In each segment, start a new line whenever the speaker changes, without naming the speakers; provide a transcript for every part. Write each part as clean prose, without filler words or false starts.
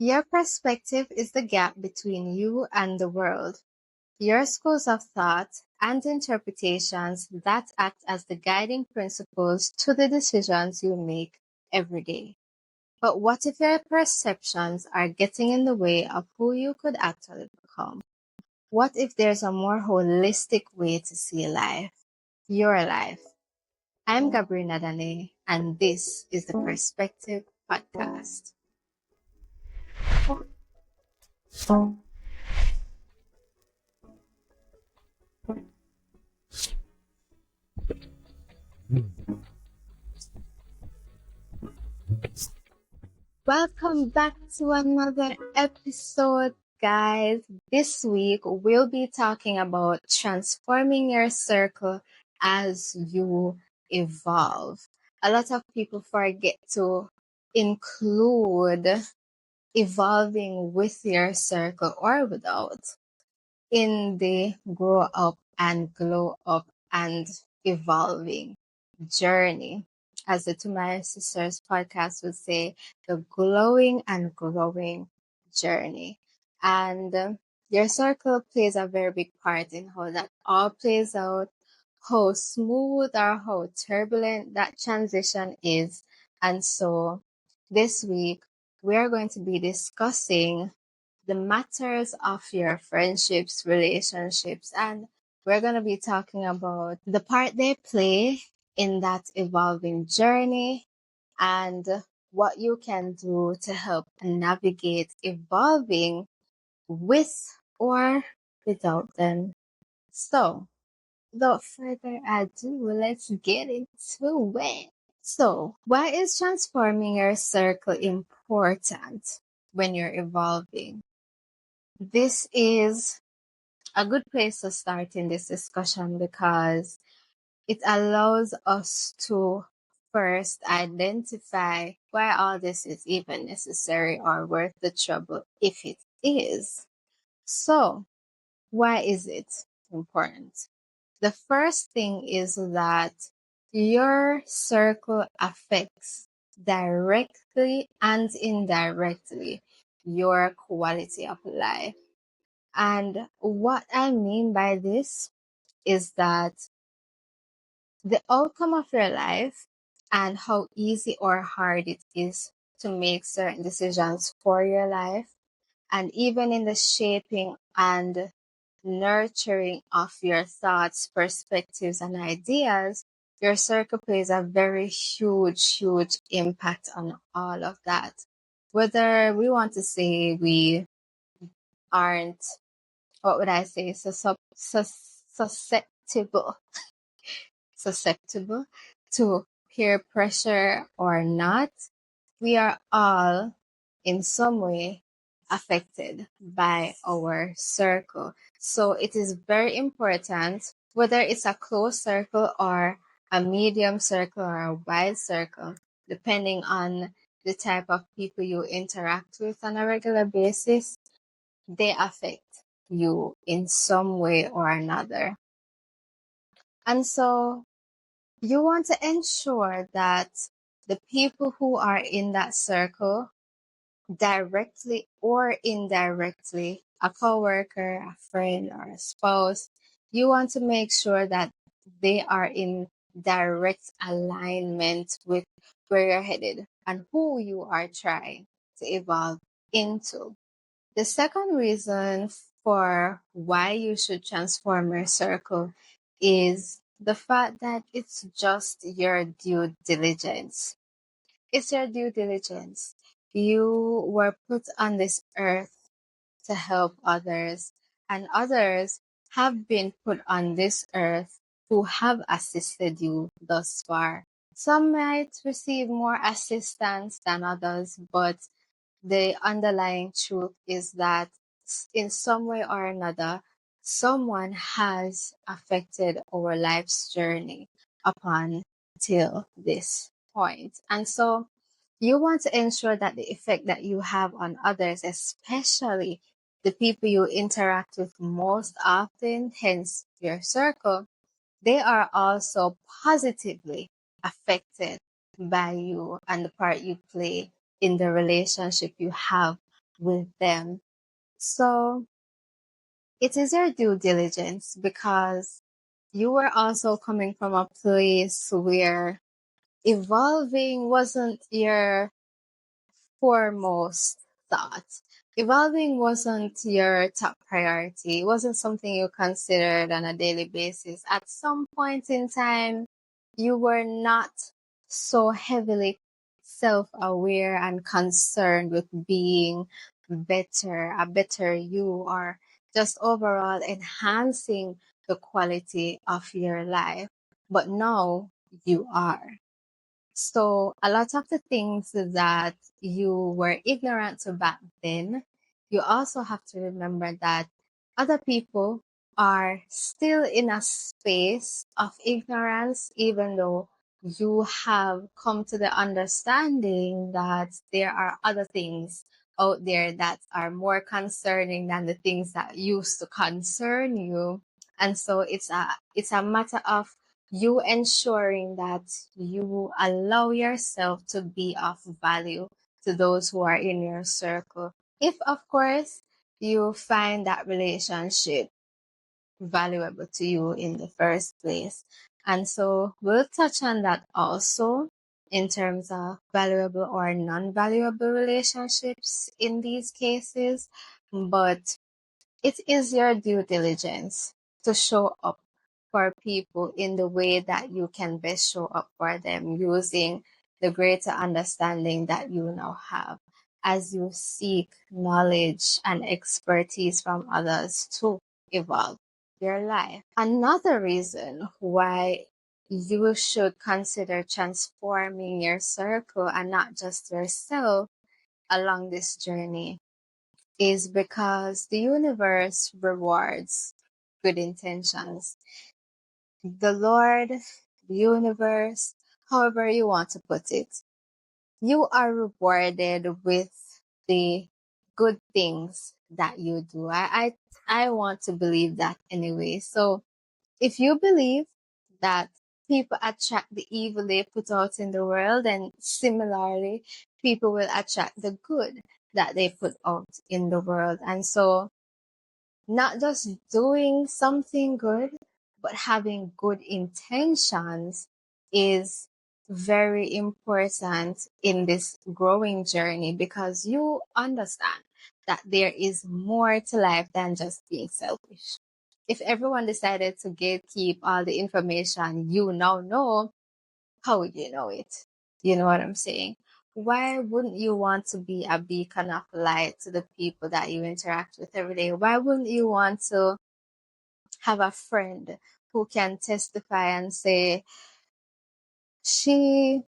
Your perspective is the gap between you and the world. Your schools of thought and interpretations that act as the guiding principles to the decisions you make every day. But what if your perceptions are getting in the way of who you could actually become? What if there's a more holistic way to see life? Your life. I'm Gabriela Dane, and this is the Perspective Podcast. Welcome back to another episode, guys. This week we'll be talking about transforming your circle as you evolve. A lot of people forget to include evolving with your circle or without in the grow up and glow up and evolving journey. As the To My Sisters podcast would say, the glowing and growing journey. And your circle plays a very big part in how that all plays out, how smooth or how turbulent that transition is. And so this week, we are going to be discussing the matters of your friendships, relationships, and we're going to be talking about the part they play in that evolving journey and what you can do to help navigate evolving with or without them. So, without further ado, let's get into it. So, why is transforming your circle important when you're evolving? This is a good place to start in this discussion because it allows us to first identify why all this is even necessary or worth the trouble if it is. So, why is it important? The first thing is that your circle affects directly and indirectly your quality of life. And what I mean by this is that the outcome of your life and how easy or hard it is to make certain decisions for your life, and even in the shaping and nurturing of your thoughts, perspectives, and ideas, your circle plays a very huge impact on all of that. Whether we want to say we aren't, what would I say, susceptible to peer pressure or not, we are all in some way affected by our circle. So it is very important, whether it's a close circle or a medium circle or a wide circle, depending on the type of people you interact with on a regular basis, they affect you in some way or another. And so you want to ensure that the people who are in that circle, directly or indirectly, a coworker, a friend, or a spouse, you want to make sure that they are in direct alignment with where you're headed and who you are trying to evolve into. The second reason for why you should transform your circle is the fact that it's just your due diligence. It's your due diligence. You were put on this earth to help others, and others have been put on this earth who have assisted you thus far. Some might receive more assistance than others, but the underlying truth is that in some way or another, someone has affected our life's journey upon till this point. And so you want to ensure that the effect that you have on others, especially the people you interact with most often, hence your circle, they are also positively affected by you and the part you play in the relationship you have with them. So it is your due diligence because you were also coming from a place where evolving wasn't your foremost thought. Evolving wasn't your top priority. It wasn't something you considered on a daily basis. At some point in time, you were not so heavily self-aware and concerned with being better, a better you, or just overall enhancing the quality of your life. But now you are. So a lot of the things that you were ignorant to back then, you also have to remember that other people are still in a space of ignorance, even though you have come to the understanding that there are other things out there that are more concerning than the things that used to concern you. And so it's a matter of you ensuring that you allow yourself to be of value to those who are in your circle. If, of course, you find that relationship valuable to you in the first place. And so we'll touch on that also in terms of valuable or non-valuable relationships in these cases. But it is your due diligence to show up for people in the way that you can best show up for them using the greater understanding that you now have as you seek knowledge and expertise from others to evolve your life. Another reason why you should consider transforming your circle and not just yourself along this journey is because the universe rewards good intentions. The Lord, the universe, however you want to put it, you are rewarded with the good things that you do. I want to believe that anyway. So if you believe that people attract the evil they put out in the world, and similarly, people will attract the good that they put out in the world. And so not just doing something good, but having good intentions is very important in this growing journey because you understand that there is more to life than just being selfish. If everyone decided to gatekeep all the information you now know, how would you know it? You know what I'm saying? Why wouldn't you want to be a beacon of light to the people that you interact with every day? Why wouldn't you want to have a friend who can testify and say, she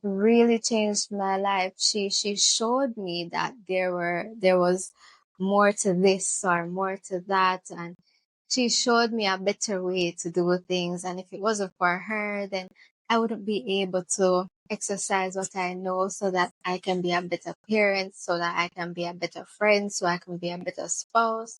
really changed my life. She showed me that there was more to this or more to that, and she showed me a better way to do things. And if it wasn't for her, then I wouldn't be able to exercise what I know so that I can be a better parent, so that I can be a better friend, so I can be a better spouse.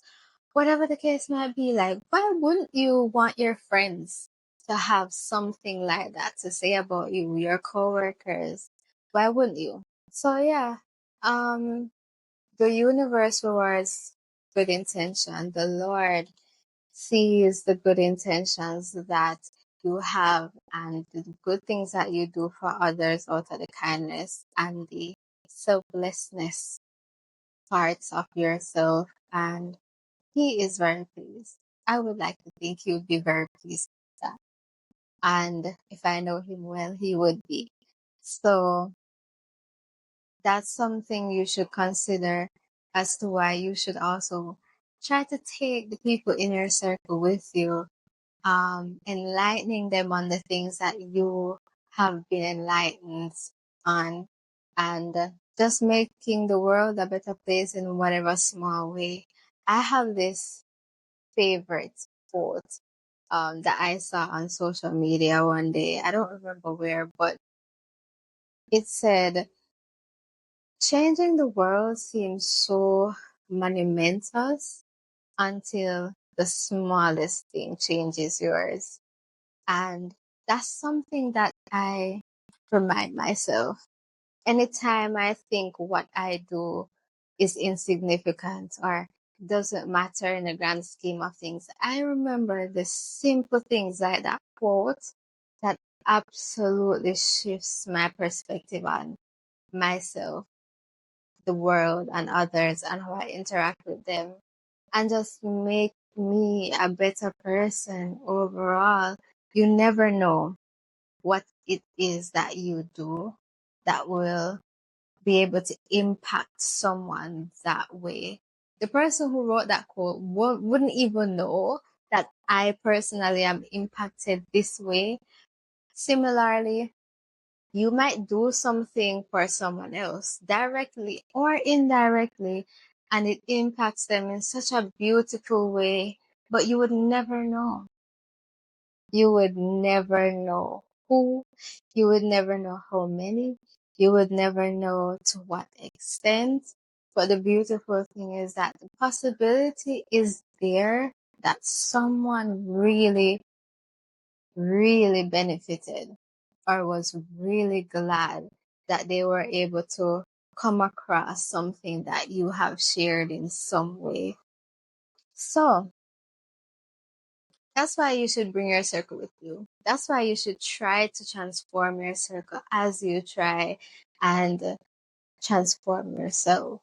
Whatever the case might be, like, why wouldn't you want your friends to have something like that to say about you, your coworkers? Why wouldn't you? So yeah, um, the universe rewards good intention. The Lord sees the good intentions that you have and the good things that you do for others out of the kindness and the selflessness parts of yourself, and He is very pleased. I would like to think He would be very pleased with that. And if I know Him well, He would be. So that's something you should consider as to why you should also try to take the people in your circle with you, enlightening them on the things that you have been enlightened on, and just making the world a better place in whatever small way. I have this favorite quote that I saw on social media one day. I don't remember where, but it said, changing the world seems so monumental until the smallest thing changes yours. And that's something that I remind myself anytime I think what I do is insignificant or doesn't matter in the grand scheme of things. I remember the simple things like that quote that absolutely shifts my perspective on myself, the world, and others, and how I interact with them, and just make me a better person overall. You never know what it is that you do that will be able to impact someone that way. The person who wrote that quote wouldn't even know that I personally am impacted this way. Similarly, you might do something for someone else directly or indirectly, and it impacts them in such a beautiful way, but you would never know. You would never know who, you would never know how many, you would never know to what extent. But the beautiful thing is that the possibility is there that someone really, really benefited or was really glad that they were able to come across something that you have shared in some way. So, that's why you should bring your circle with you. That's why you should try to transform your circle as you try and transform yourself.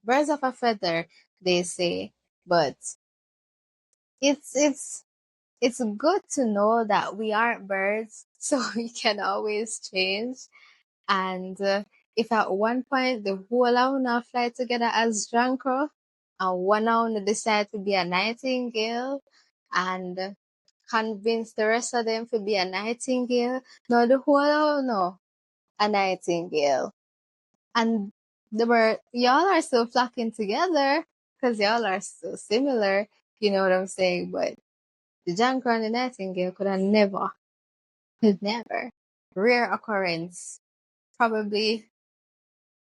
Birds of a feather, they say, but it's it's good to know that we aren't birds, so we can always change. And if at one point the whole of una fly together as Dranko, and one of una decide to be a nightingale, and convince the rest of them to be a nightingale. No, the whole of no, a nightingale. And y'all are still flocking together because y'all are so similar. You know what I'm saying? But the Django and the nightingale could have never. Rare occurrence. Probably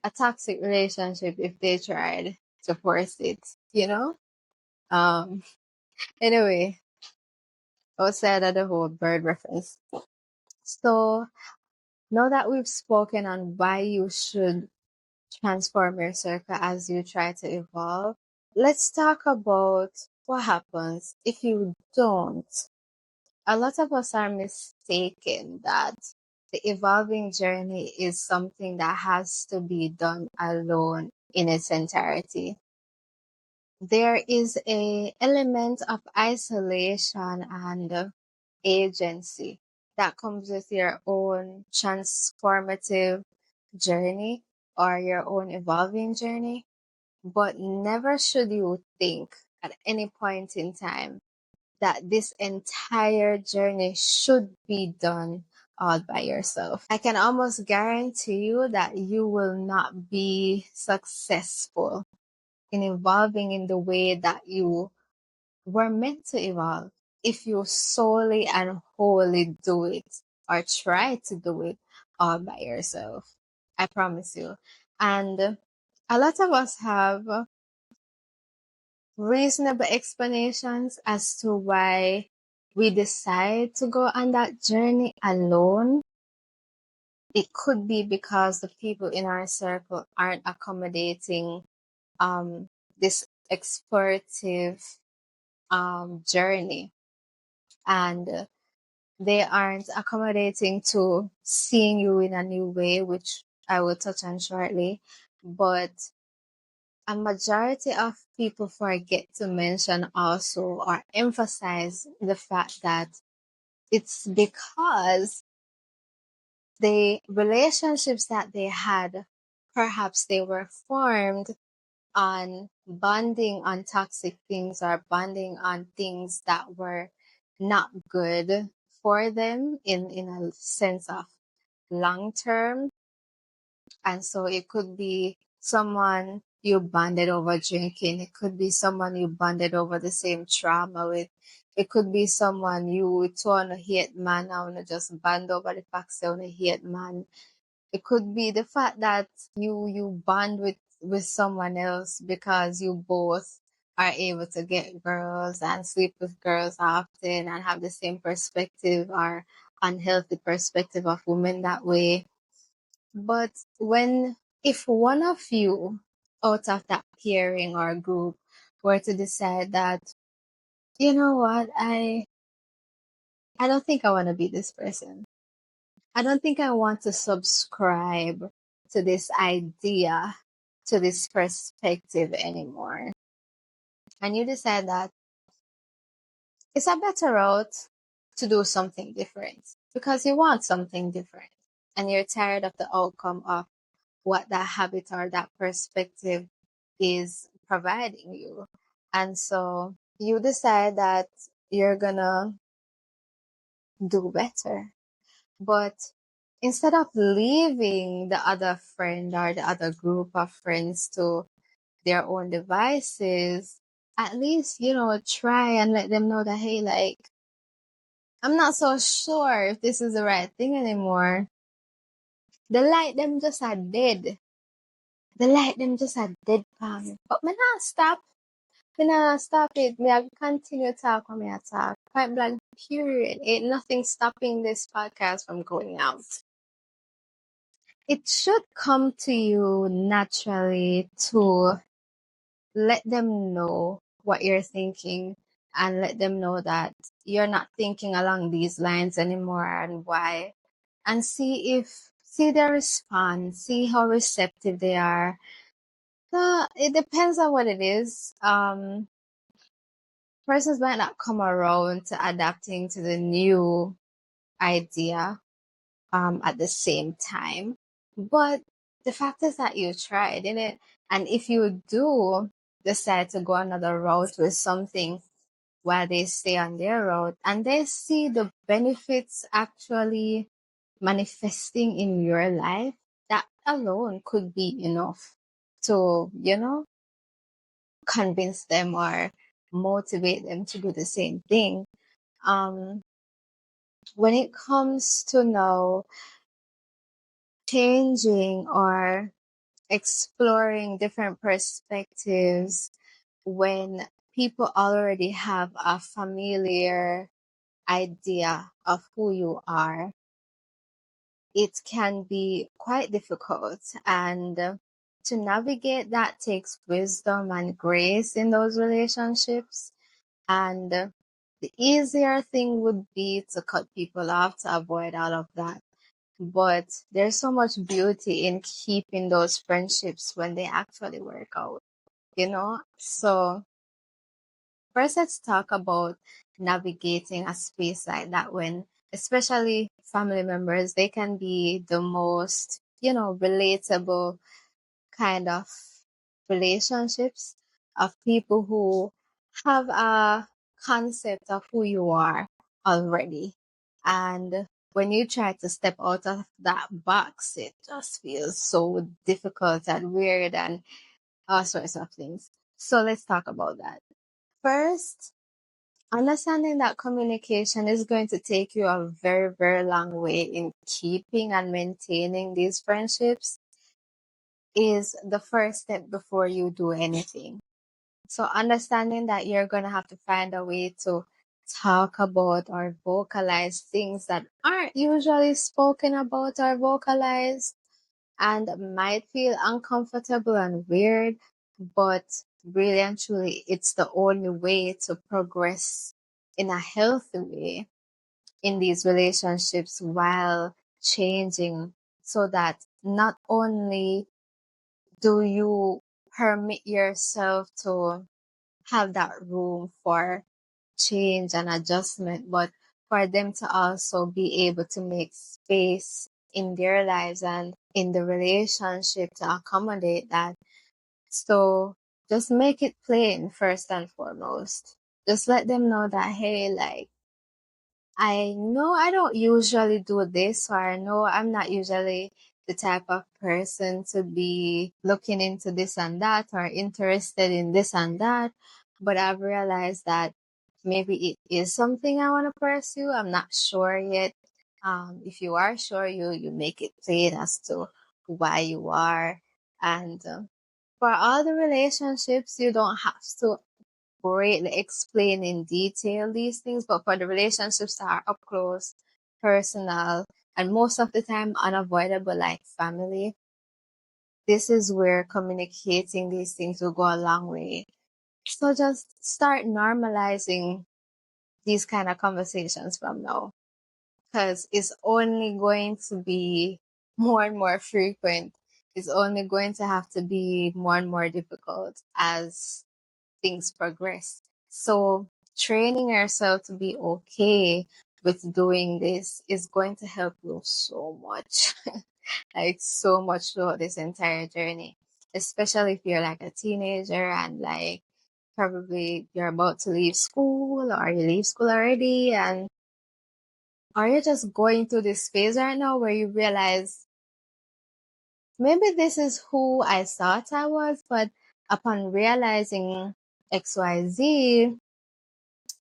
a toxic relationship if they tried to force it. Um, anyway, outside of the whole bird reference. So now that we've spoken on why you should transform your circle as you try to evolve, let's talk about what happens if you don't. A lot of us are mistaken that the evolving journey is something that has to be done alone in its entirety. There is a element of isolation and agency that comes with your own transformative journey or your own evolving journey. But never should you think at any point in time that this entire journey should be done all by yourself. I can almost guarantee you that you will not be successful in evolving in the way that you were meant to evolve if you solely and wholly do it or try to do it all by yourself. I promise you. And a lot of us have reasonable explanations as to why we decide to go on that journey alone. It could be because the people in our circle aren't accommodating this explorative journey, and they aren't accommodating to seeing you in a new way, which I will touch on shortly. But a majority of people forget to mention also or emphasize the fact that it's because the relationships that they had, perhaps they were formed on bonding on toxic things or bonding on things that were not good for them in a sense of long term. And so it could be someone you bonded over drinking. It could be someone you bonded over the same trauma with. It could be someone you turn a hate man and just bond over the fact that you hate man. It could be the fact that you bond with someone else because you both are able to get girls and sleep with girls often and have the same perspective or unhealthy perspective of women that way. But if one of you out of that pairing or group were to decide that, you know what, I don't think I want to be this person. I don't think I want to subscribe to this idea, to this perspective anymore. And you decide that it's a better route to do something different because you want something different and you're tired of the outcome of what that habit or that perspective is providing you. And so you decide that you're gonna do better. But instead of leaving the other friend or the other group of friends to their own devices, at least, try and let them know that, hey, like, I'm not so sure if this is the right thing anymore. The light them just are dead. The light them just are dead palm. But me not stop. Me not stop it. Me I continue talk when me I talk. Point blank period. Ain't nothing stopping this podcast from going out. It should come to you naturally to let them know what you're thinking and let them know that you're not thinking along these lines anymore and why. And see their response, see how receptive they are. So it depends on what it is. Persons might not come around to adapting to the new idea at the same time. But the fact is that you tried, innit? And if you do decide to go another route with something while they stay on their route and they see the benefits actually manifesting in your life, that alone could be enough to, convince them or motivate them to do the same thing. Um, when it comes to now changing or exploring different perspectives when people already have a familiar idea of who you are, it can be quite difficult. And to navigate that takes wisdom and grace in those relationships. And the easier thing would be to cut people off to avoid all of that. But there's so much beauty in keeping those friendships when they actually work out, So first, let's talk about navigating a space like that when, especially family members, they can be the most, relatable kind of relationships of people who have a concept of who you are already. And when you try to step out of that box, it just feels so difficult and weird and all sorts of things. So let's talk about that. First, understanding that communication is going to take you a very, very long way in keeping and maintaining these friendships is the first step before you do anything. So understanding that you're going to have to find a way to talk about or vocalize things that aren't usually spoken about or vocalized and might feel uncomfortable and weird, but really and truly, it's the only way to progress in a healthy way in these relationships while changing so that not only do you permit yourself to have that room for change and adjustment, but for them to also be able to make space in their lives and in the relationship to accommodate that. So just make it plain first and foremost. Just let them know that, hey, like, I know I don't usually do this, or I know I'm not usually the type of person to be looking into this and that or interested in this and that. But I've realized that maybe it is something I want to pursue. I'm not sure yet. If you are sure, you make it plain as to why you are. And for all the relationships, you don't have to greatly explain in detail these things, but for the relationships that are up close, personal, and most of the time unavoidable, like family, this is where communicating these things will go a long way. So just start normalizing these kind of conversations from now, because it's only going to be more and more frequent. It's only going to have to be more and more difficult as things progress. So training yourself to be okay with doing this is going to help you so much, like so much throughout this entire journey, especially if you're like a teenager and like probably you're about to leave school or you leave school already, and or you're just going through this phase right now where you realize maybe this is who I thought I was, but upon realizing XYZ,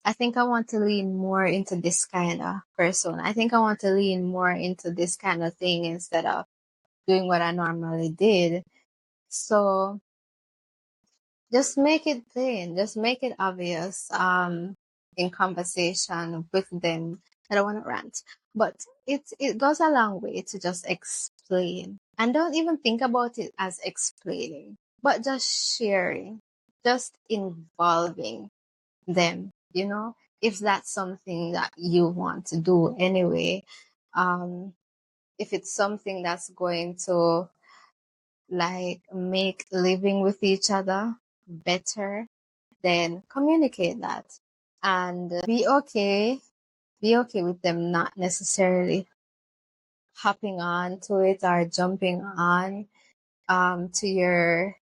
I think I want to lean more into this kind of person. I think I want to lean more into this kind of thing instead of doing what I normally did. So just make it plain, just make it obvious in conversation with them. I don't want to rant, but it goes a long way to just explain, and don't even think about it as explaining, but just sharing, just involving them, if that's something that you want to do anyway. If it's something that's going to like make living with each other better, then communicate that and be okay with them not necessarily hopping on to it or jumping on to your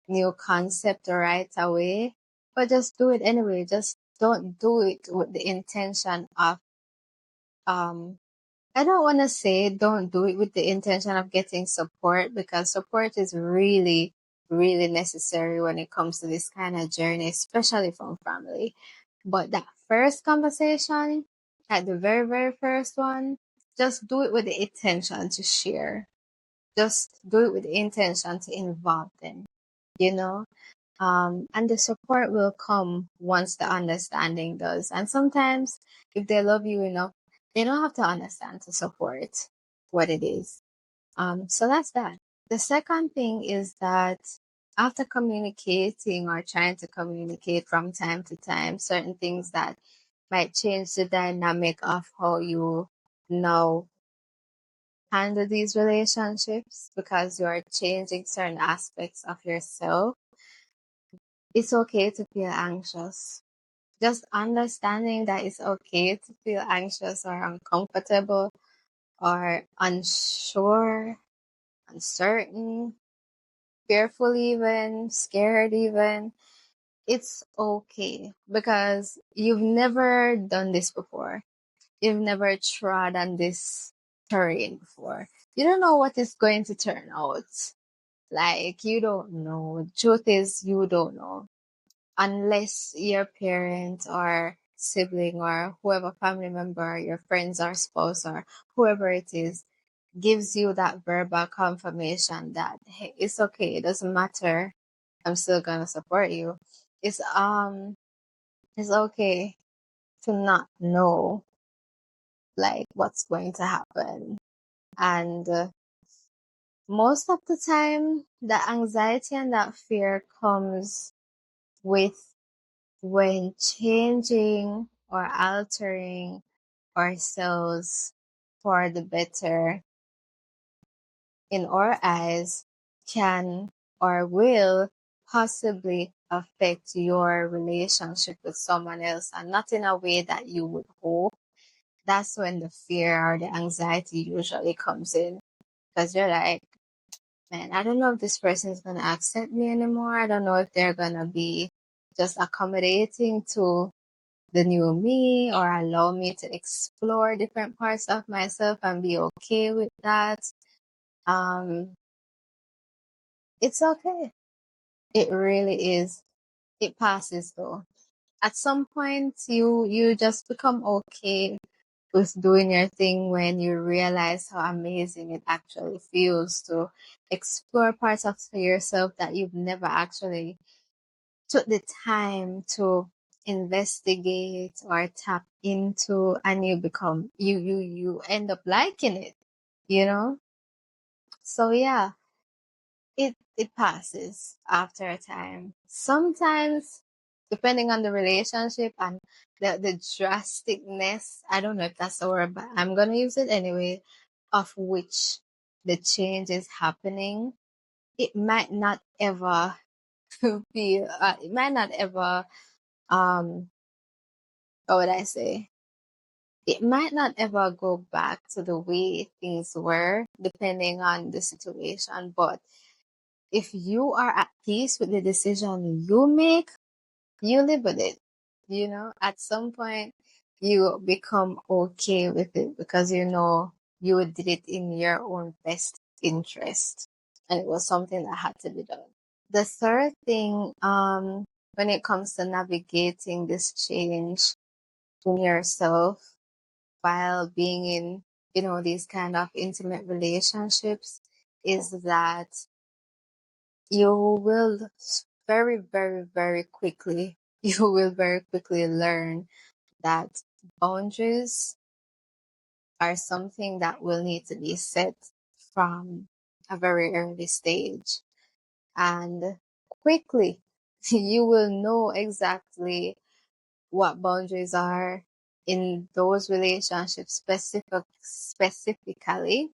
new concept right away, but just do it anyway. Just don't do it with the intention of I don't want to say don't do it with the intention of getting support, because support is really, really necessary when it comes to this kind of journey, especially from family. But that first conversation, like the very, very first one, just do it with the intention to share. Just do it with the intention to involve them, you know? And the support will come once the understanding does. And sometimes, if they love you enough, they don't have to understand to support what it is. So that's that. The second thing is that after communicating or trying to communicate from time to time, certain things that might change the dynamic of how you now handle these relationships because you are changing certain aspects of yourself. It's okay to feel anxious. Just understanding that it's okay to feel anxious or uncomfortable or unsure, uncertain, fearful even, scared even. It's okay because you've never done this before. You've never trod on this terrain before. You don't know what is going to turn out. Like, you don't know. Truth is, you don't know. Unless your parent or sibling or whoever family member, your friends or spouse or whoever it is, gives you that verbal confirmation that hey, it's okay, it doesn't matter, I'm still gonna support you. It's okay to not know like what's going to happen. And most of the time the anxiety and that fear comes with when changing or altering ourselves for the better in our eyes can or will possibly affect your relationship with someone else, and not in a way that you would hope. That's when the fear or the anxiety usually comes in, because you're like, man, I don't know if this person is going to accept me anymore. I don't know if they're going to be just accommodating to the new me or allow me to explore different parts of myself and be okay with that. Um, it's okay. It really is. It passes though. At some point, you just become okay with doing your thing when you realize how amazing it actually feels to explore parts of yourself that you've never actually took the time to investigate or tap into, and you end up liking it, you know. So yeah, it passes after a time. Sometimes, depending on the relationship and the drasticness, I don't know if that's the word, but I'm gonna use it anyway, of which the change is happening, it might not ever be it might not ever what would I say? It might not ever go back to the way things were, depending on the situation. But if you are at peace with the decision you make, you live with it. You know, at some point, you become okay with it because you know you did it in your own best interest. And it was something that had to be done. The third thing, when it comes to navigating this change in yourself while being in, these kind of intimate relationships, is that you will very, very, very quickly, you will very quickly learn that boundaries are something that will need to be set from a very early stage. And quickly, you will know exactly what boundaries are in those relationships specifically,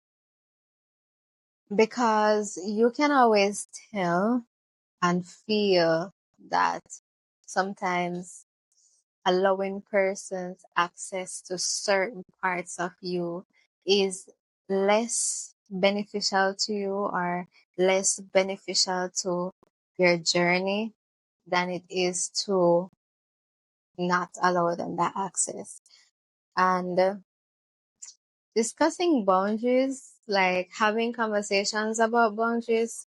because you can always tell and feel that sometimes allowing persons access to certain parts of you is less beneficial to you or less beneficial to your journey than it is to not allow them that access. And discussing boundaries, like having conversations about boundaries,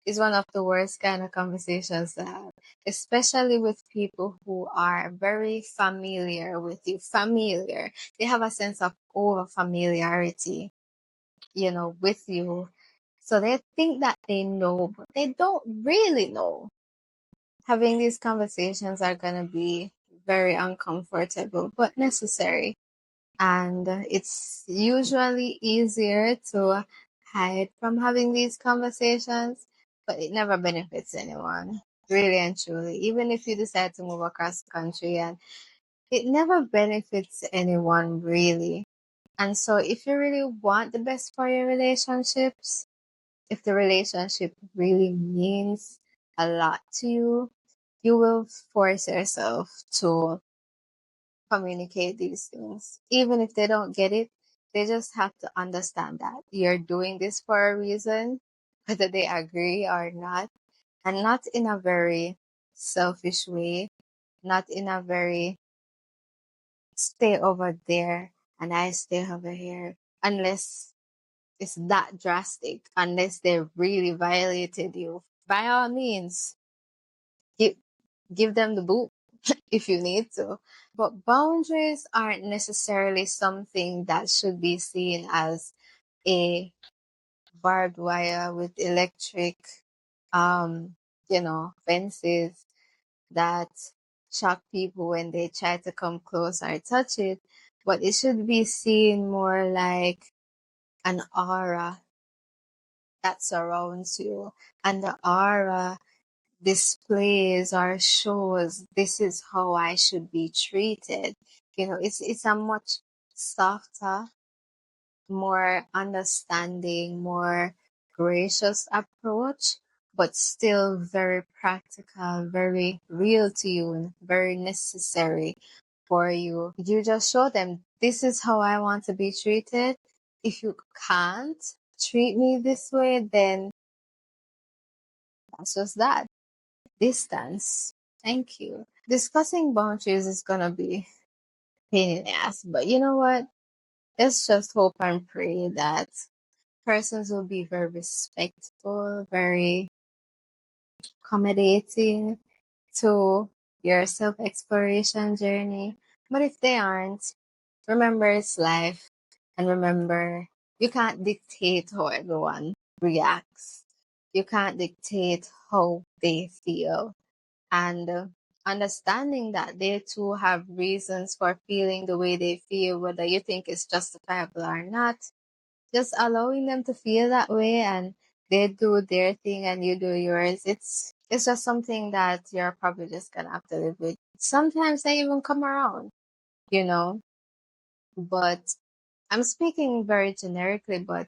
is one of the worst kind of conversations to have, especially with people who are very familiar with you. Familiar. They have a sense of over familiarity, with you. So they think that they know, but they don't really know. Having these conversations are going to be very uncomfortable, but necessary. And it's usually easier to hide from having these conversations, but it never benefits anyone, really and truly. Even if you decide to move across the country, and it never benefits anyone, really. And so, if you really want the best for your relationships, if the relationship really means a lot to you, you will force yourself to communicate these things. Even if they don't get it, they just have to understand that you're doing this for a reason, whether they agree or not, and not in a very selfish way, not in a very stay over there and I stay over here, unless it's that drastic, unless they really violated you. By all means, give, give them the boot if you need to. But boundaries aren't necessarily something that should be seen as a barbed wire with electric, fences that shock people when they try to come close or touch it. But it should be seen more like an aura that surrounds you. And the aura displays or shows this is how I should be treated. It's a much softer, more understanding, more gracious approach, but still very practical, very real to you, and very necessary for you. You just show them this is how I want to be treated. If you can't treat me this way, then that's just that. Distance. Thank you. Discussing boundaries is gonna be pain in the ass, but you know what? Let's just hope and pray that persons will be very respectful, very accommodating to your self exploration journey. But if they aren't, remember it's life, and remember you can't dictate how everyone reacts. You can't dictate how they feel. And understanding that they too have reasons for feeling the way they feel, whether you think it's justifiable or not, just allowing them to feel that way, and they do their thing and you do yours. It's just something that you're probably just gonna have to live with. Sometimes they even come around, you know. But I'm speaking very generically, but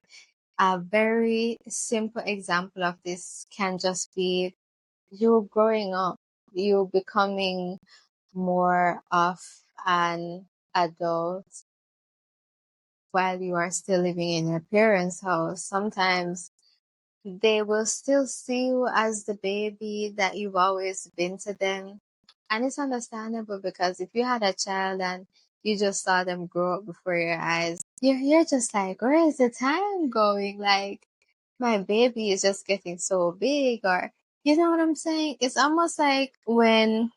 a very simple example of this can just be you growing up, you becoming more of an adult while you are still living in your parents' house. Sometimes they will still see you as the baby that you've always been to them. And it's understandable because if you had a child and you just saw them grow up before your eyes, you're just like, where is the time going? Like, my baby is just getting so big, or you know what I'm saying? It's almost like when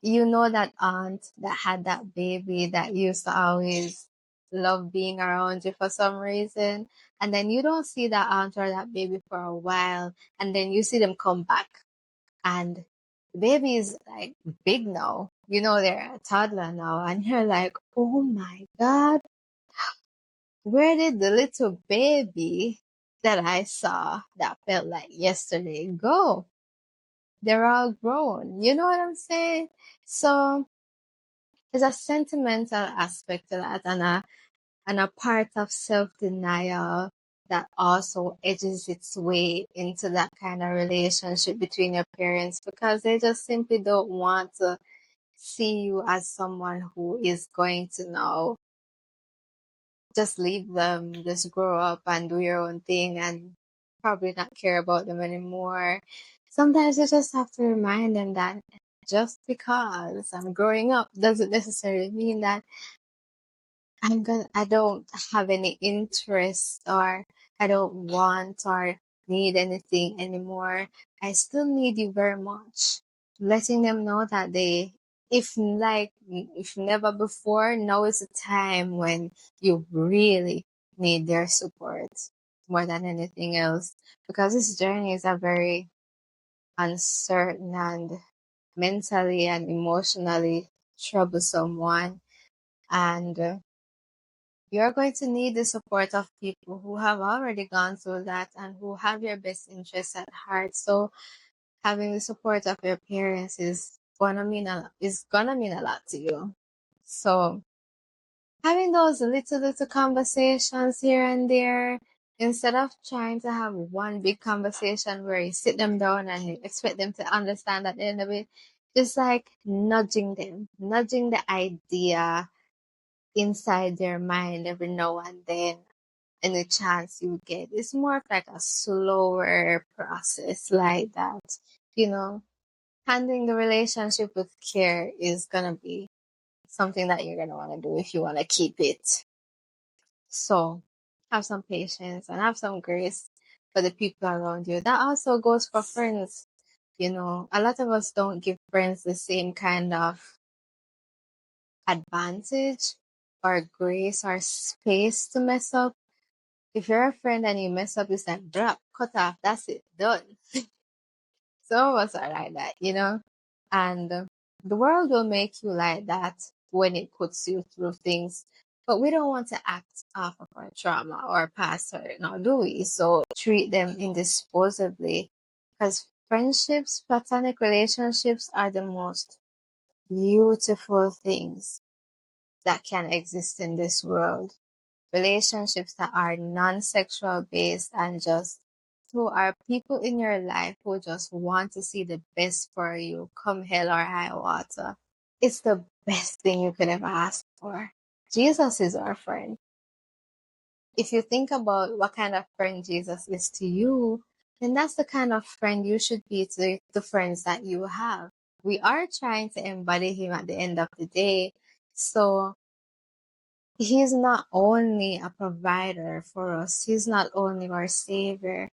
you know that aunt that had that baby that used to always love being around you for some reason, and then you don't see that aunt or that baby for a while, and then you see them come back, and the baby is like big now. You know, they're a toddler now, and you're like, oh my God, where did the little baby that I saw that felt like yesterday go? They're all grown. You know what I'm saying? So there's a sentimental aspect to that, and a part of self-denial that also edges its way into that kind of relationship between your parents, because they just simply don't want to see you as someone who is going to now just leave them, just grow up and do your own thing and probably not care about them anymore. Sometimes you just have to remind them that just because I'm growing up doesn't necessarily mean that I don't have any interest, or I don't want or need anything anymore. I still need you very much. Letting them know that if never before, now is the time when you really need their support more than anything else. Because this journey is a very uncertain and mentally and emotionally troublesome one. And you're going to need the support of people who have already gone through that and who have your best interests at heart. So having the support of your parents is gonna mean a lot to you. So having those little conversations here and there, instead of trying to have one big conversation where you sit them down and you expect them to understand at the end of it, just like nudging the idea inside their mind every now and then, any chance you get. It's more of like a slower process like that. You know, handling the relationship with care is gonna be something that you're gonna want to do if you want to keep it. So have some patience and have some grace for the people around you. That also goes for friends. You know, a lot of us don't give friends the same kind of advantage or grace or space to mess up. If you're a friend and you mess up, it's like, bruh, cut off, that's it, done. Some of us are like that, you know? And the world will make you like that when it puts you through things. But we don't want to act off of our trauma or past hurt, nor do we? So treat them indisposably. Because friendships, platonic relationships are the most beautiful things that can exist in this world. Relationships that are non-sexual based and just who are people in your life who just want to see the best for you, come hell or high water. It's the best thing you could ever ask for. Jesus is our friend. If you think about what kind of friend Jesus is to you, then that's the kind of friend you should be to the friends that you have. We are trying to embody him at the end of the day. So he's not only a provider for us, he's not only our savior.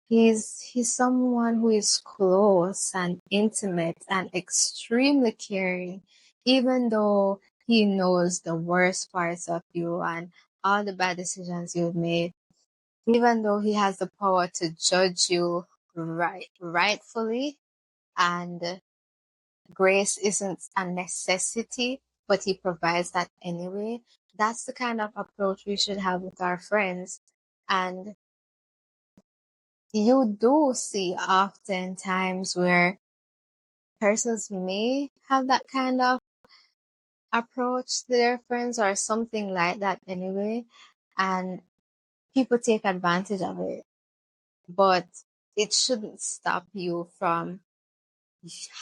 He's someone who is close and intimate and extremely caring, even though he knows the worst parts of you and all the bad decisions you've made, even though he has the power to judge you rightfully, and grace isn't a necessity, but he provides that anyway. That's the kind of approach we should have with our friends. And you do see oftentimes where persons may have that kind of approach to their friends or something like that anyway, and people take advantage of it. But it shouldn't stop you from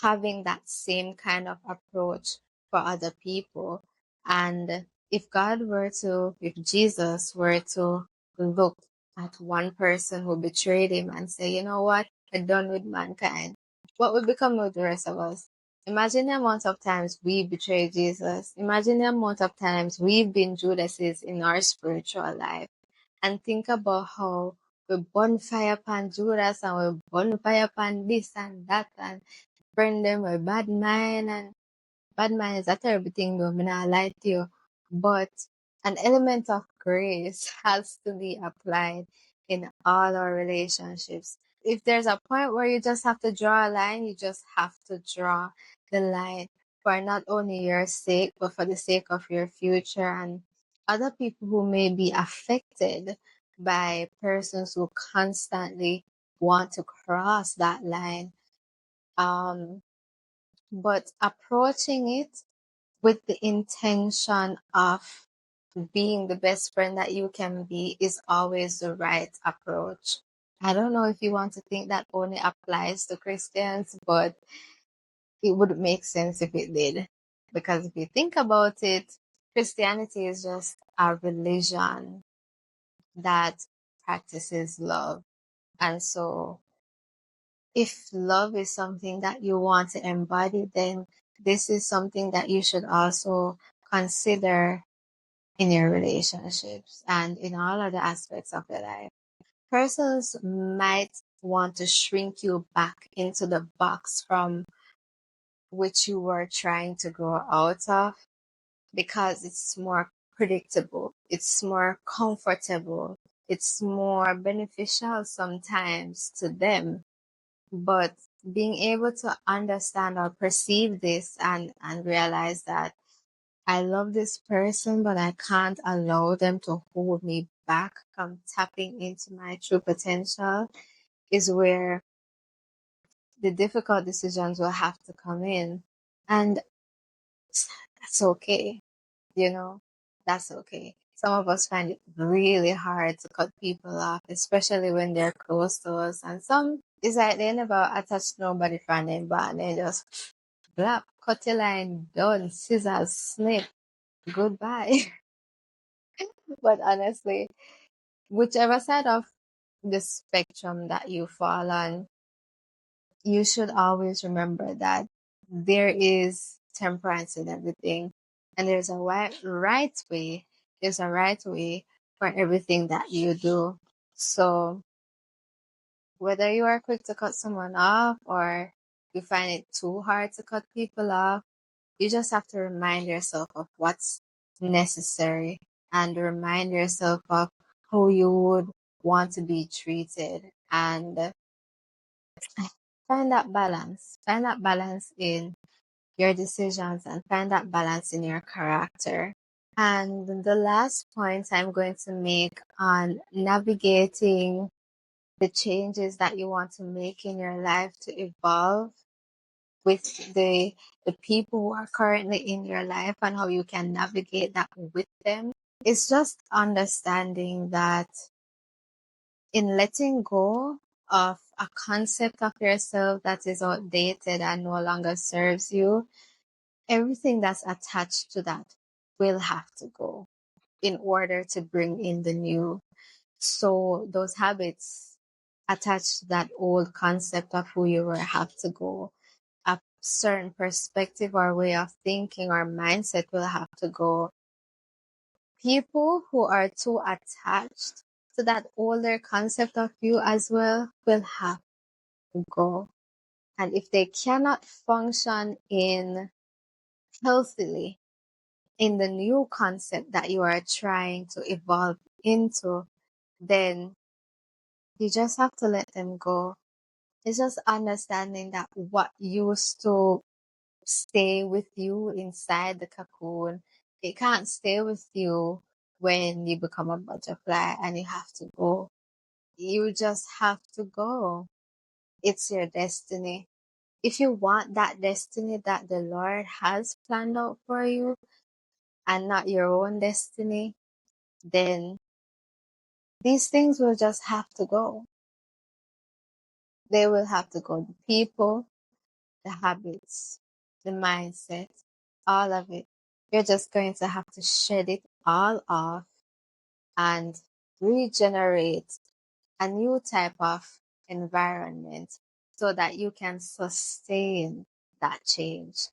having that same kind of approach for other people. And if Jesus were to look at one person who betrayed him and say, you know what, I'm done with mankind, what would become of the rest of us? Imagine the amount of times we betrayed Jesus. Imagine the amount of times we've been Judases in our spiritual life. And think about how we burn fire upon Judas and we burn fire upon this and that and burn them with bad mind, and bad mind is a terrible thing though, I'm not lie to you. But an element of grace has to be applied in all our relationships. If there's a point where you just have to draw a line, you just have to draw the line for not only your sake, but for the sake of your future and other people who may be affected by persons who constantly want to cross that line. Um, but approaching it with the intention of being the best friend that you can be is always the right approach. I don't know if you want to think that only applies to Christians, but it would make sense if it did. Because if you think about it, Christianity is just a religion that practices love. And so if love is something that you want to embody, then this is something that you should also consider in your relationships and in all other aspects of your life. Persons might want to shrink you back into the box from which you were trying to grow out of because it's more predictable, it's more comfortable, it's more beneficial sometimes to them. But being able to understand or perceive this and realize that I love this person, but I can't allow them to hold me back from tapping into my true potential is where the difficult decisions will have to come in. And that's okay, you know, that's okay. Some of us find it really hard to cut people off, especially when they're close to us. And some is like they never attach nobody from them, but they just blap, cut your line, done, scissors, snip, goodbye. But honestly, whichever side of the spectrum that you fall on, you should always remember that there is temperance in everything. And there's a there's a right way for everything that you do. So whether you are quick to cut someone off or you find it too hard to cut people off, you just have to remind yourself of what's necessary and remind yourself of how you would want to be treated and find that balance. Find that balance in your decisions and find that balance in your character. And the last point I'm going to make on navigating the changes that you want to make in your life to evolve with the people who are currently in your life and how you can navigate that with them. It's just understanding that in letting go of a concept of yourself that is outdated and no longer serves you, everything that's attached to that will have to go in order to bring in the new. So those habits attached to that old concept of who you were have to go. A certain perspective or way of thinking or mindset will have to go. People who are too attached to that older concept of you as well will have to go. And if they cannot function in healthily in the new concept that you are trying to evolve into, then you just have to let them go. It's just understanding that what used to stay with you inside the cocoon, it can't stay with you when you become a butterfly and you have to go. you just have to go. It's your destiny. If you want that destiny that the Lord has planned out for you and not your own destiny, then these things will just have to go. They will have to go. The people, the habits, the mindset, all of it. You're just going to have to shed it all off and regenerate a new type of environment so that you can sustain that change.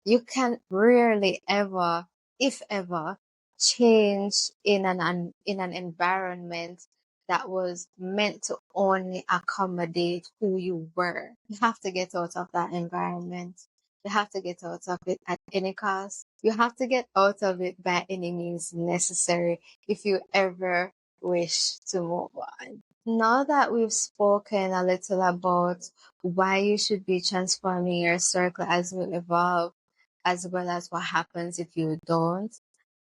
You can rarely ever, if ever, change in an environment that was meant to only accommodate who you were. You have to get out of that environment. You have to get out of it at any cost. You have to get out of it by any means necessary if you ever wish to move on. Now that we've spoken a little about why you should be transforming your circle as you evolve, as well as what happens if you don't,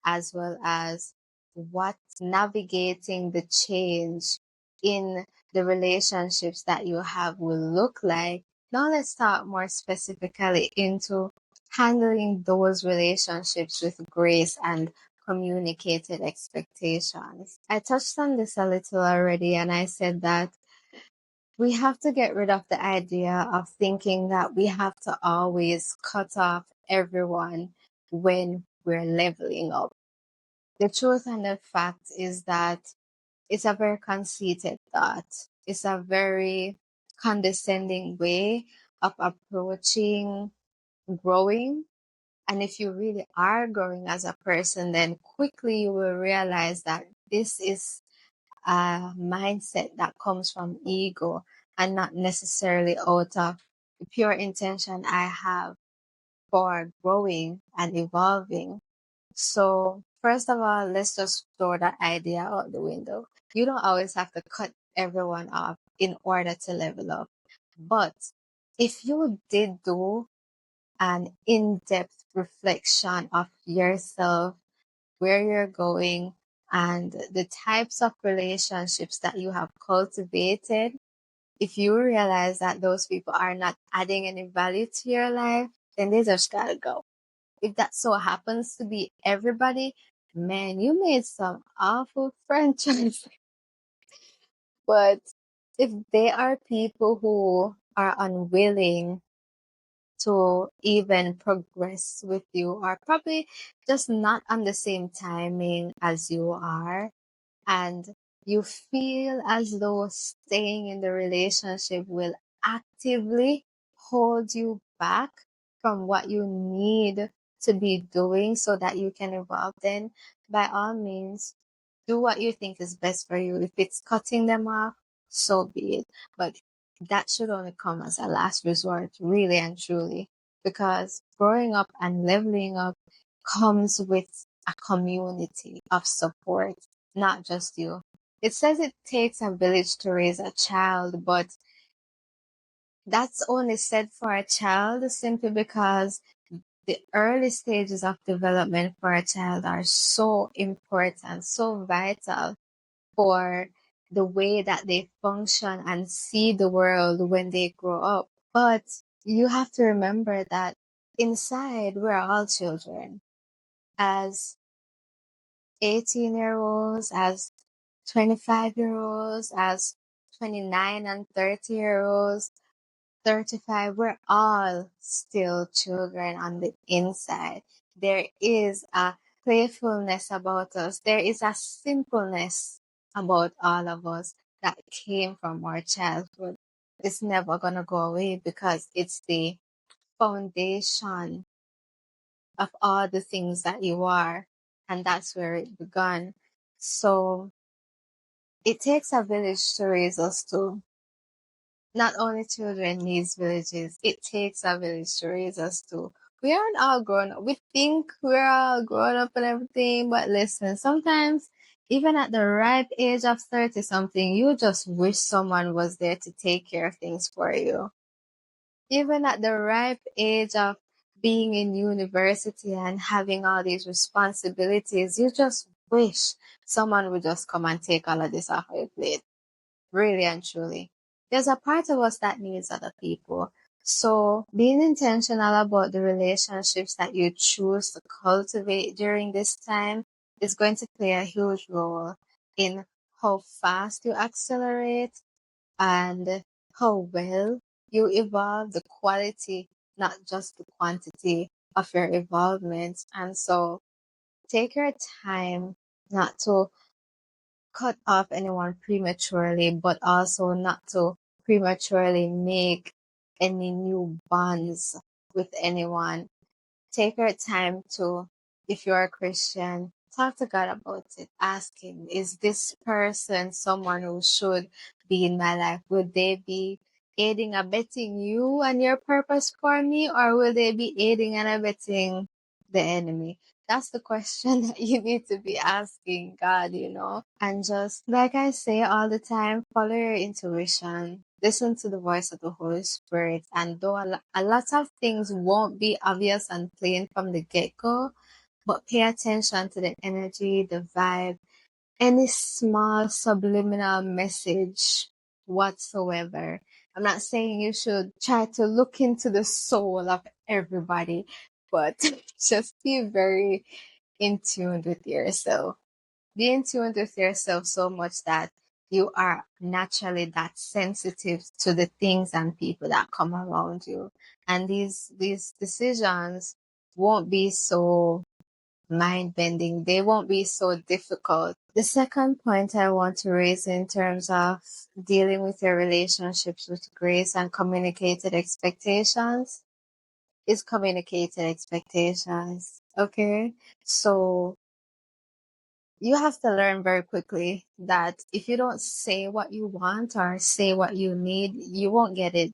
as well as what navigating the change in the relationships that you have will look like. Now let's talk more specifically into handling those relationships with grace and communicated expectations. I touched on this a little already, and I said that we have to get rid of the idea of thinking that we have to always cut off everyone when we're leveling up. The truth and the fact is that it's a very conceited thought. It's a very condescending way of approaching growing. And if you really are growing as a person, then quickly you will realize that this is a mindset that comes from ego and not necessarily out of the pure intention I have for growing and evolving. So, first of all, let's just throw that idea out the window. You don't always have to cut everyone off in order to level up. But if you did do an in-depth reflection of yourself, where you're going, and the types of relationships that you have cultivated, if you realize that those people are not adding any value to your life, then they just gotta go. If that so happens to be everybody, man, you made some awful friend choices. But if they are people who are unwilling to even progress with you, or probably just not on the same timing as you are, and you feel as though staying in the relationship will actively hold you back from what you need to be doing so that you can evolve, then by all means, do what you think is best for you. If it's cutting them off, so be it. But that should only come as a last resort, really and truly, because growing up and leveling up comes with a community of support, not just you. It says it takes a village to raise a child, but that's only said for a child simply because the early stages of development for a child are so important, so vital for the way that they function and see the world when they grow up. But you have to remember that inside we're all children. As 18-year-olds, as 25-year-olds, as 29 and 30-year-olds, 35, we're all still children on the inside. There is a playfulness about us. There is a simpleness about all of us that came from our childhood. It's never going to go away because it's the foundation of all the things that you are. And that's where it began. So it takes a village to raise us too. Not only children needs villages, it takes a village to raise us too. We aren't all grown up. We think we're all grown up and everything, but listen, sometimes even at the ripe age of 30 something, you just wish someone was there to take care of things for you. Even at the ripe age of being in university and having all these responsibilities, you just wish someone would just come and take all of this off your plate. really and truly. There's a part of us that needs other people. So being intentional about the relationships that you choose to cultivate during this time is going to play a huge role in how fast you accelerate and how well you evolve, the quality, not just the quantity of your involvement. And so take your time not to cut off anyone prematurely, but also not to prematurely make any new bonds with anyone. Take your time to, if you're a Christian, talk to God about it. Ask Him, is this person someone who should be in my life? Would they be aiding and abetting you and your purpose for me, or will they be aiding and abetting the enemy? That's the question that you need to be asking God. And just like I say all the time, follow your intuition. Listen to the voice of the Holy Spirit. And though a lot of things won't be obvious and plain from the get-go, but pay attention to the energy, the vibe, any small subliminal message whatsoever. I'm not saying you should try to look into the soul of everybody, but just be very in tune with yourself. Be in tune with yourself so much that you are naturally that sensitive to the things and people that come around you. And these decisions won't be so mind bending. They won't be so difficult. The second point I want to raise in terms of dealing with your relationships with grace and communicated expectations is communicated expectations. Okay. So you have to learn very quickly that if you don't say what you want or say what you need, you won't get it.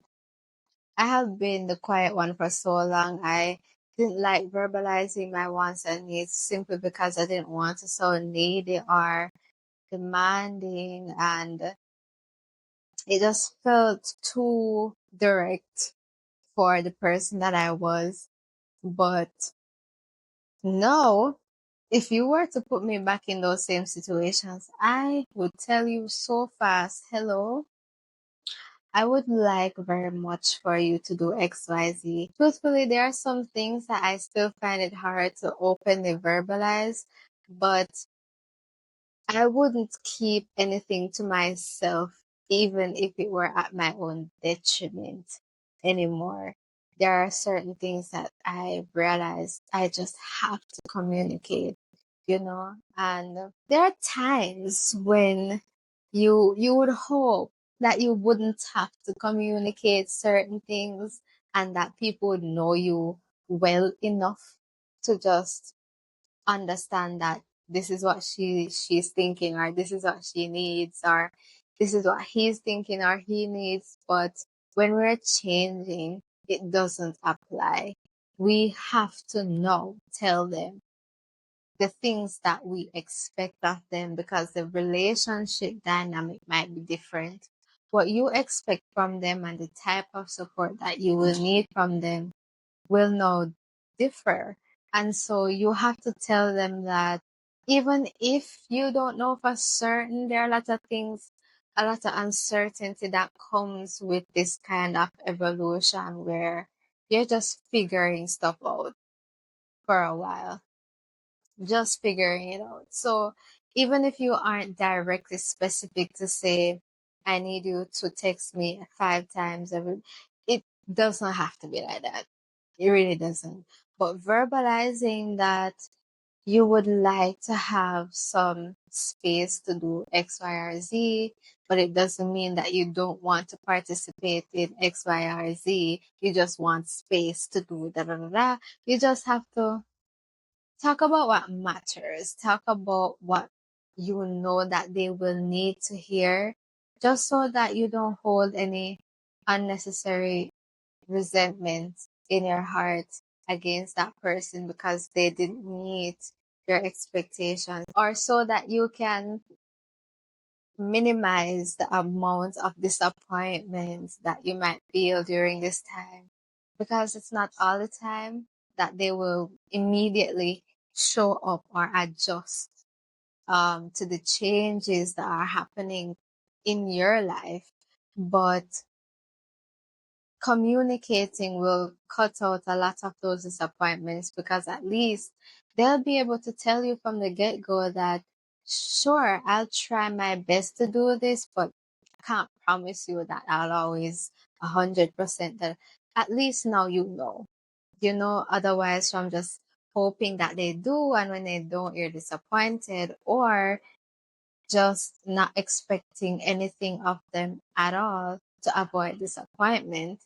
I have been the quiet one for so long. I didn't like verbalizing my wants and needs simply because I didn't want to sound needy or demanding, and it just felt too direct for the person that I was. But no, if you were to put me back in those same situations, I would tell you so fast, hello, I would like very much for you to do XYZ. Truthfully, there are some things that I still find it hard to openly verbalize, but I wouldn't keep anything to myself, even if it were at my own detriment anymore. There are certain things that I realize I just have to communicate. And there are times when you would hope that you wouldn't have to communicate certain things and that people would know you well enough to just understand that this is what she's thinking, or this is what she needs, or this is what he's thinking or he needs. But when we're changing, it doesn't apply. We have to know, tell them the things that we expect of them, because the relationship dynamic might be different. What you expect from them and the type of support that you will need from them will now differ. And so you have to tell them that even if you don't know for certain, there are a lot of things, a lot of uncertainty that comes with this kind of evolution where you're just figuring stuff out for a while, just figuring it out. So even if you aren't directly specific to say, I need you to text me 5 times every, it doesn't have to be like that. It really doesn't. But verbalizing that you would like to have some space to do X, Y, or Z, but it doesn't mean that you don't want to participate in X, Y, or Z. You just want space to do da da da da. You just have to talk about what matters. Talk about what you know that they will need to hear, just so that you don't hold any unnecessary resentment in your heart against that person because they didn't meet your expectations, or so that you can minimize the amount of disappointments that you might feel during this time, because it's not all the time that they will immediately show up or adjust to the changes that are happening in your life, but communicating will cut out a lot of those disappointments, because at least they'll be able to tell you from the get-go that, sure, I'll try my best to do this, but I can't promise you that I'll always 100% that. At least now you know, otherwise from just hoping that they do, and when they don't, you're disappointed, or just not expecting anything of them at all to avoid disappointment.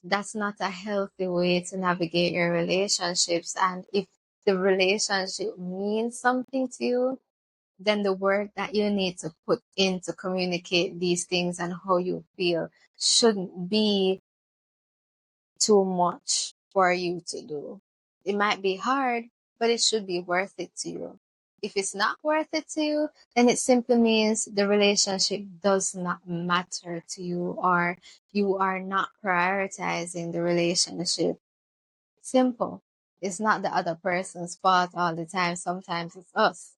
That's not a healthy way to navigate your relationships. And if the relationship means something to you, then the work that you need to put in to communicate these things and how you feel shouldn't be too much for you to do. It might be hard, but it should be worth it to you. If it's not worth it to you, then it simply means the relationship does not matter to you, or you are not prioritizing the relationship. Simple. It's not the other person's fault all the time. Sometimes it's us.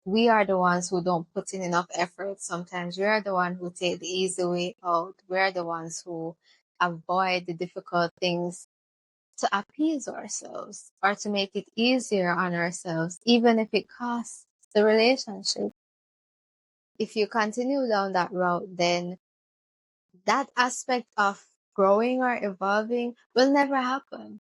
We are the ones who don't put in enough effort. Sometimes we are the one who take the easy way out. We are the ones who avoid the difficult things to appease ourselves or to make it easier on ourselves, even if it costs the relationship. If you continue down that route, then that aspect of growing or evolving will never happen,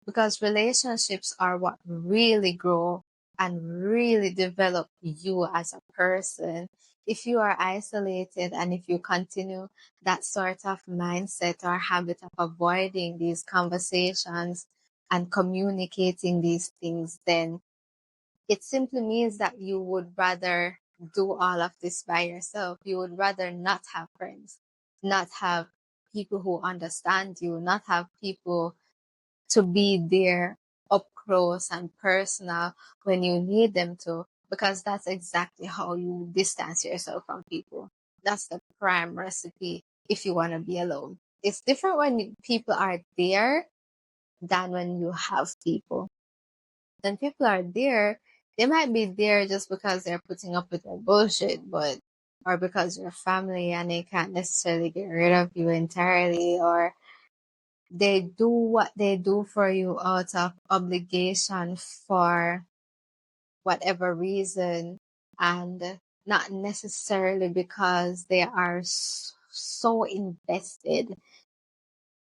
because relationships are what really grow and really develop you as a person. If you are isolated and if you continue that sort of mindset or habit of avoiding these conversations and communicating these things, then it simply means that you would rather do all of this by yourself. You would rather not have friends, not have people who understand you, not have people to be there up close and personal when you need them to, because that's exactly how you distance yourself from people. That's the prime recipe if you want to be alone. It's different when people are there than when you have people. When people are there, they might be there just because they're putting up with your bullshit, but or because you're family and they can't necessarily get rid of you entirely, or they do what they do for you out of obligation for whatever reason, and not necessarily because they are so invested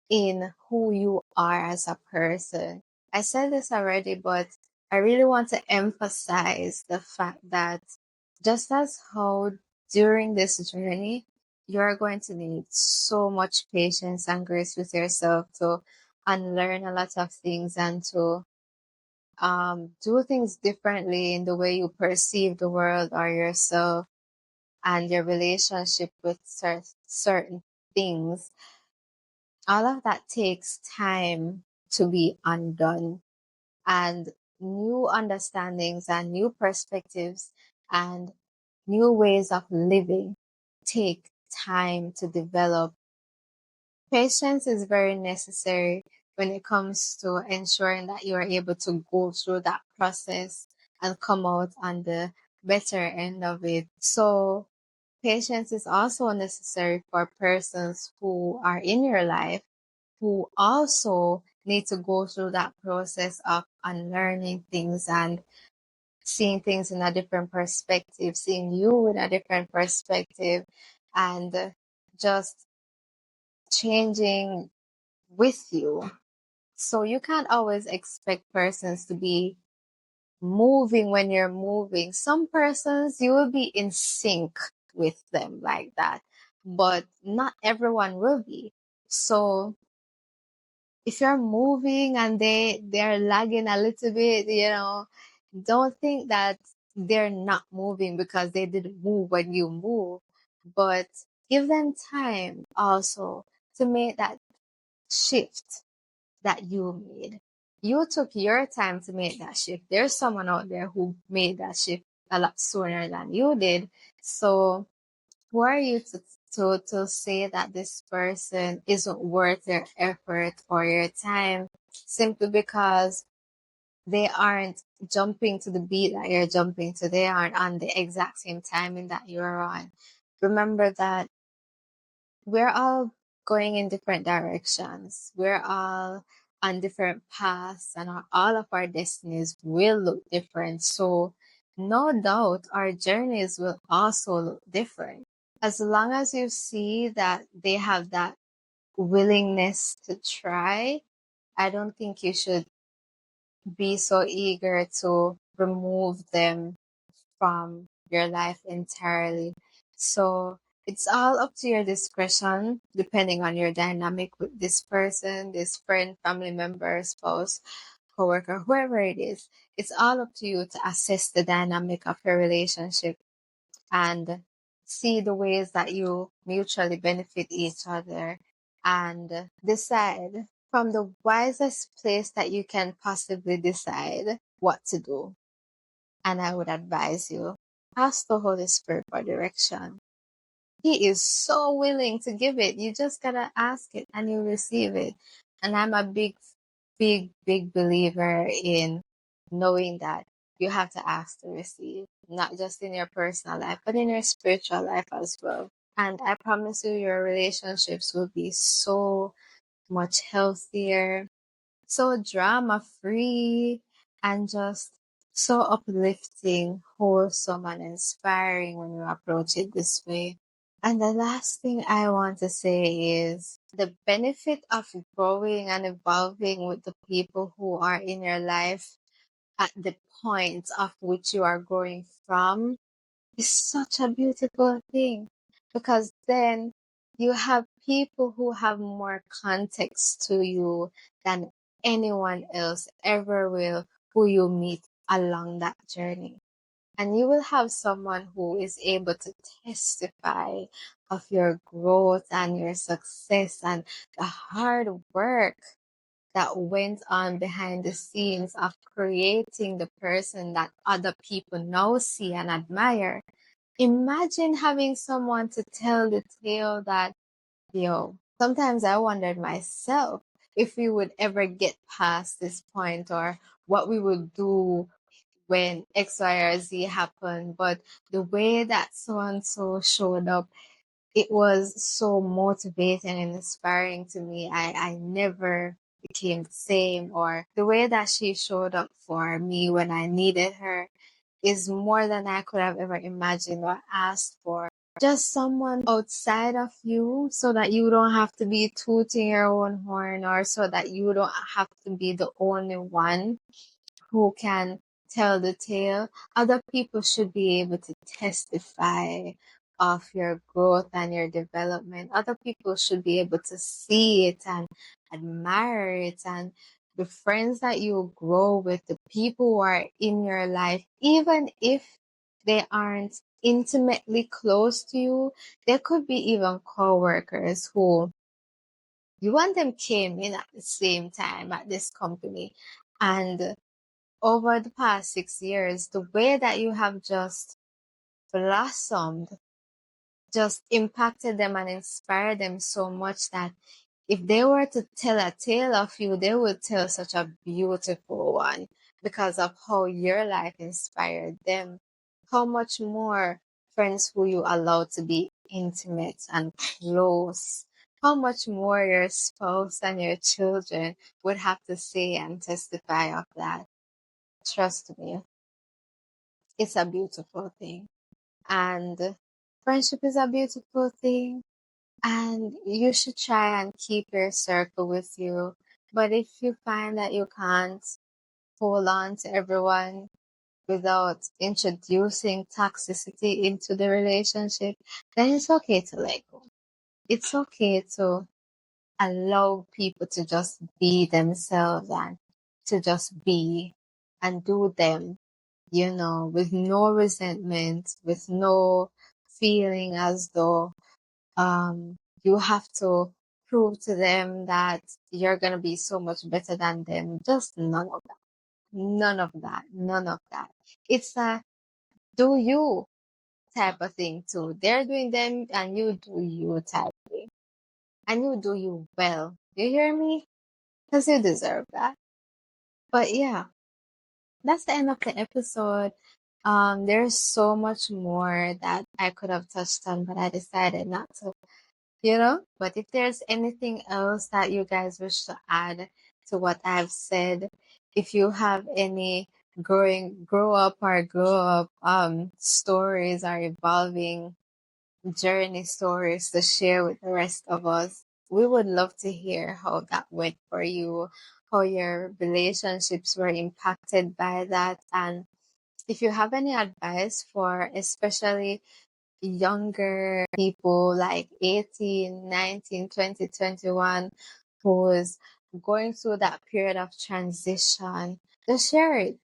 in who you are as a person. I said this already, but I really want to emphasize the fact that just as how during this journey, you're going to need so much patience and grace with yourself to unlearn a lot of things and to do things differently in the way you perceive the world or yourself and your relationship with certain things. All of that takes time to be undone, and new understandings and new perspectives and new ways of living take time to develop. Patience is very necessary when it comes to ensuring that you are able to go through that process and come out on the better end of it. So patience is also necessary for persons who are in your life who also need to go through that process of unlearning things and seeing things in a different perspective, seeing you in a different perspective, and just changing with you. So you can't always expect persons to be moving when you're moving. Some persons, you will be in sync with them like that, but not everyone will be. So if you're moving and they're lagging a little bit, don't think that they're not moving because they didn't move when you move, but give them time also to make that shift that you made. You took your time to make that shift. There's someone out there who made that shift a lot sooner than you did. So who are you to say that this person isn't worth your effort or your time simply because they aren't jumping to the beat that you're jumping to? They aren't on the exact same timing that you're on. remember that we're all going in different directions. We're all on different paths, and all of our destinies will look different. So, no doubt, our journeys will also look different. As long as you see that they have that willingness to try, I don't think you should be so eager to remove them from your life entirely. So it's all up to your discretion, depending on your dynamic with this person, this friend, family member, spouse, coworker, whoever it is. It's all up to you to assess the dynamic of your relationship and see the ways that you mutually benefit each other and decide from the wisest place that you can possibly decide what to do. And I would advise you, ask the Holy Spirit for direction. He is so willing to give it. You just gotta ask it and you receive it. And I'm a big believer in knowing that you have to ask to receive, not just in your personal life, but in your spiritual life as well. And I promise you, your relationships will be so much healthier, so drama free, and just so uplifting, wholesome, and inspiring when you approach it this way. And the last thing I want to say is the benefit of growing and evolving with the people who are in your life at the point of which you are growing from is such a beautiful thing, because then you have people who have more context to you than anyone else ever will, who you meet along that journey. And you will have someone who is able to testify of your growth and your success and the hard work that went on behind the scenes of creating the person that other people now see and admire. Imagine having someone to tell the tale that, sometimes I wondered myself if we would ever get past this point, or what we would do when X, Y, or Z happened. But the way that so and so showed up, it was so motivating and inspiring to me. I never became the same, or the way that she showed up for me when I needed her is more than I could have ever imagined or asked for. Just someone outside of you, so that you don't have to be tooting your own horn, or so that you don't have to be the only one who can tell the tale. Other people should be able to testify of your growth and your development. Other people should be able to see it and admire it. And the friends that you grow with, the people who are in your life, even if they aren't intimately close to you, there could be even co-workers who you and them came in at the same time at this company, and over the past 6 years, the way that you have just blossomed just impacted them and inspired them so much that if they were to tell a tale of you, they would tell such a beautiful one because of how your life inspired them. How much more friends who you allow to be intimate and close, how much more your spouse and your children would have to say and testify of that. Trust me, it's a beautiful thing. And friendship is a beautiful thing. And you should try and keep your circle with you. But if you find that you can't hold on to everyone without introducing toxicity into the relationship, then it's okay to let go. It's okay to allow people to just be themselves and to just be and do them, with no resentment, with no feeling as though you have to prove to them that you're gonna be so much better than them. Just none of that. None of that. None of that. It's a do you type of thing too. They're doing them and you do you type thing. And you do you well. You hear me? Because you deserve that. But yeah, that's the end of the episode. There's so much more that I could have touched on, but I decided not to, But if there's anything else that you guys wish to add to what I've said, if you have any grow up or glow up stories or evolving journey stories to share with the rest of us, we would love to hear how that went for you, how your relationships were impacted by that, and if you have any advice for especially younger people like 18, 19, 20, 21, who's going through that period of transition, just share it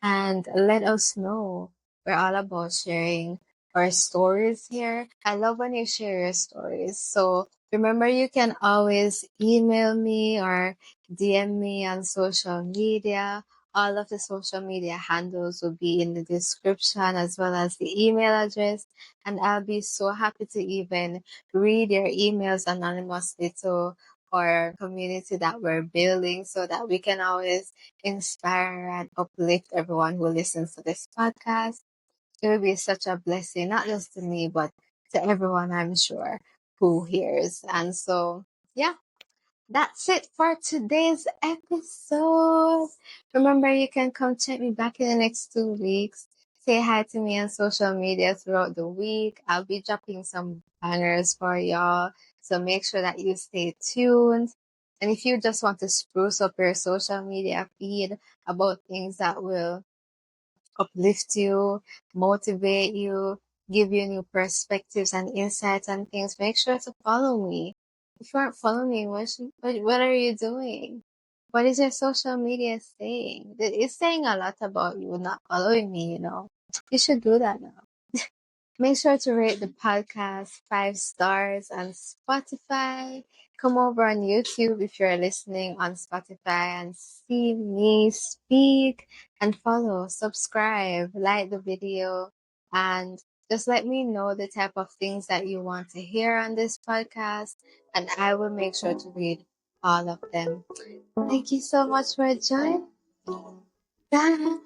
and let us know. We're all about sharing our stories here. I love when you share your stories. So remember, you can always email me or DM me on social media. All of the social media handles will be in the description as well as the email address. And I'll be so happy to even read your emails anonymously to our community that we're building so that we can always inspire and uplift everyone who listens to this podcast. It will be such a blessing, not just to me, but to everyone, I'm sure, who hears. And so, yeah, that's it for today's episode. Remember, you can come check me back in the next 2 weeks. Say hi to me on social media throughout the week. I'll be dropping some bangers for y'all. So make sure that you stay tuned. And if you just want to spruce up your social media feed about things that will uplift you, motivate you, give you new perspectives and insights and things, make sure to follow me. If you aren't following me, what are you doing? What is your social media saying? It's saying a lot about you not following me. You should do that now. Make sure to rate the podcast 5 stars on Spotify. Come over on YouTube if you're listening on Spotify and see me speak and follow, subscribe, like the video, and just let me know the type of things that you want to hear on this podcast, and I will make sure to read all of them. Thank you so much for joining. Bye.